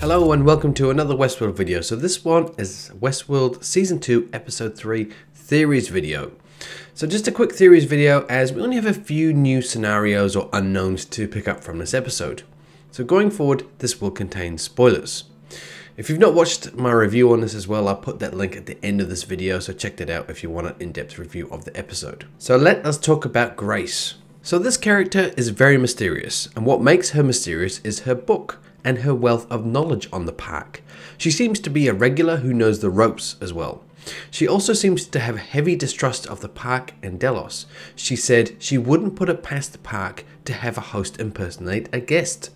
Hello and welcome to another WestWorld video. So this one is WestWorld Season 2 Episode 3 Theories video. So just a quick theories video as we only have a few new scenarios or unknowns to pick up from this episode. So going forward, this will contain spoilers. If you've not watched my review on this as well, I'll put that link at the end of this video, so check that out if you want an in-depth review of the episode. So let us talk about Grace. So this character is very mysterious, and what makes her mysterious is her book and her wealth of knowledge on the park. She seems to be a regular who knows the ropes as well. She also seems to have heavy distrust of the park and Delos. She said she wouldn't put it past the park to have a host impersonate a guest.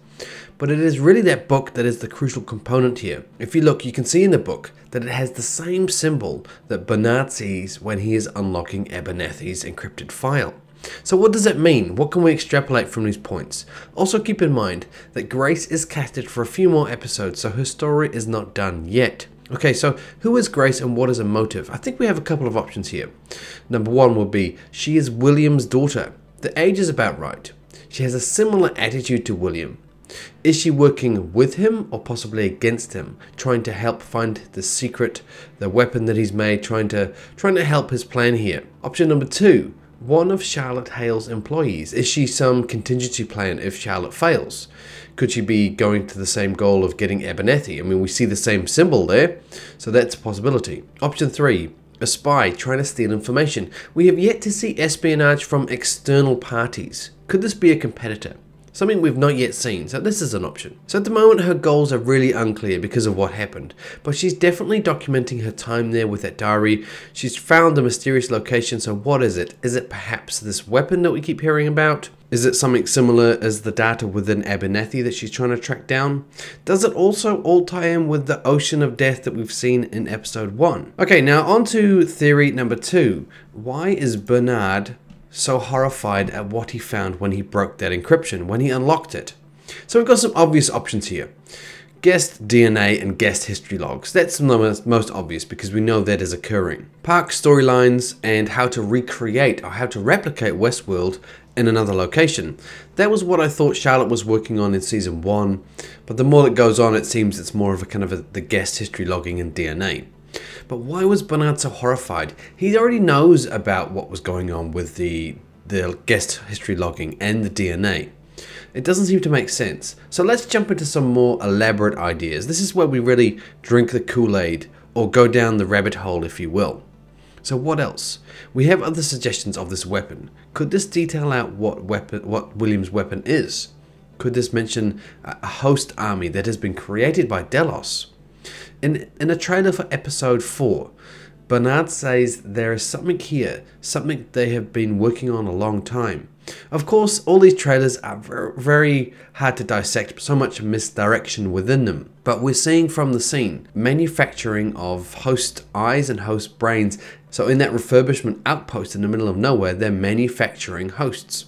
But it is really that book that is the crucial component here. If you look, you can see in the book that it has the same symbol that Bernard sees when he is unlocking Abernathy's encrypted file. So what does that mean? What can we extrapolate from these points? Also keep in mind that Grace is casted for a few more episodes, so her story is not done yet. Okay, so who is Grace and what is her motive? I think we have a couple of options here. Number one will be, she is William's daughter. The age is about right. She has a similar attitude to William. Is she working with him or possibly against him, trying to help find the secret, the weapon that he's made, trying to help his plan here? Option number two, one of Charlotte Hale's employees. Is she some contingency plan if Charlotte fails? Could she be going to the same goal of getting Abernathy? I mean, we see the same symbol there, so that's a possibility. Option three, a spy trying to steal information. We have yet to see espionage from external parties. Could this be a competitor? Something we've not yet seen, so this is an option. So at the moment her goals are really unclear because of what happened, but she's definitely documenting her time there with that diary. She's found a mysterious location, so what is it? Is it perhaps this weapon that we keep hearing about? Is it something similar as the data within Abernathy that she's trying to track down? Does it also all tie in with the ocean of death that we've seen in episode 1? Okay, now on to theory number 2. Why is Bernard so horrified at what he found when he broke that encryption, when he unlocked it? So we've got some obvious options here. Guest DNA and guest history logs. That's the most obvious because we know that is occurring. Park storylines and how to recreate or how to replicate WestWorld in another location. That was what I thought Charlotte was working on in season 1, but the more that goes on, it seems it's more of the guest history logging and DNA. But why was Bernard so horrified? He already knows about what was going on with the guest history logging and the DNA. It doesn't seem to make sense. So let's jump into some more elaborate ideas. This is where we really drink the Kool-Aid or go down the rabbit hole, if you will. So what else? We have other suggestions of this weapon. Could this detail out what William's weapon is? Could this mention a host army that has been created by Delos? In a trailer for episode 4, Bernard says there is something here, something they have been working on a long time. Of course, all these trailers are very hard to dissect, so much misdirection within them. But we're seeing from the scene, manufacturing of host eyes and host brains. So in that refurbishment outpost in the middle of nowhere, they're manufacturing hosts.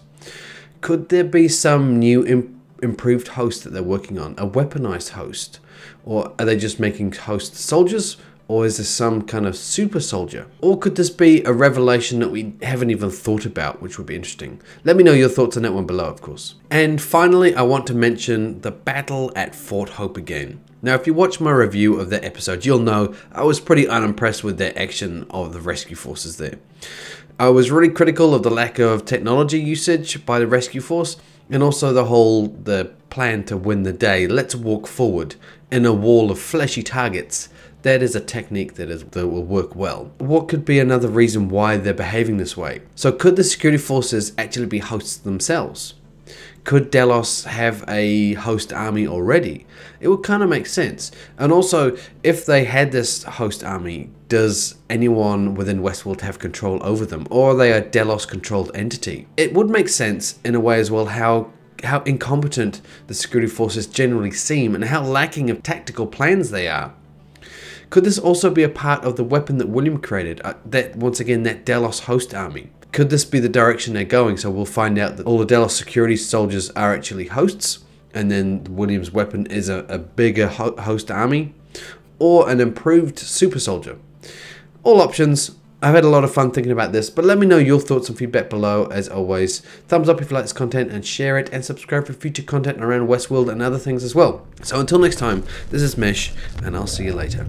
Could there be some new improved host that they're working on, a weaponized host? Or are they just making host soldiers? Or is this some kind of super soldier? Or could this be a revelation that we haven't even thought about, which would be interesting? Let me know your thoughts on that one below, of course. And finally, I want to mention the battle at Fort Hope again. Now, if you watch my review of that episode, you'll know I was pretty unimpressed with the action of the rescue forces there. I was really critical of the lack of technology usage by the rescue force, and also the plan to win the day. Let's walk forward in a wall of fleshy targets. That is a technique that will work well. What could be another reason why they're behaving this way? So could the security forces actually be hosts themselves? Could Delos have a host army already? It would kind of make sense. And also, if they had this host army, does anyone within WestWorld have control over them? Or are they a Delos-controlled entity? It would make sense in a way as well how incompetent the security forces generally seem and how lacking of tactical plans they are. Could this also be a part of the weapon that William created? Once again, that Delos host army. Could this be the direction they're going? So we'll find out that all the Delos security soldiers are actually hosts, and then William's weapon is a bigger host army, or an improved super soldier. All options, I've had a lot of fun thinking about this, but let me know your thoughts and feedback below. As always, thumbs up if you like this content and share it, and subscribe for future content around WestWorld and other things as well. So until next time, this is Mish, and I'll see you later.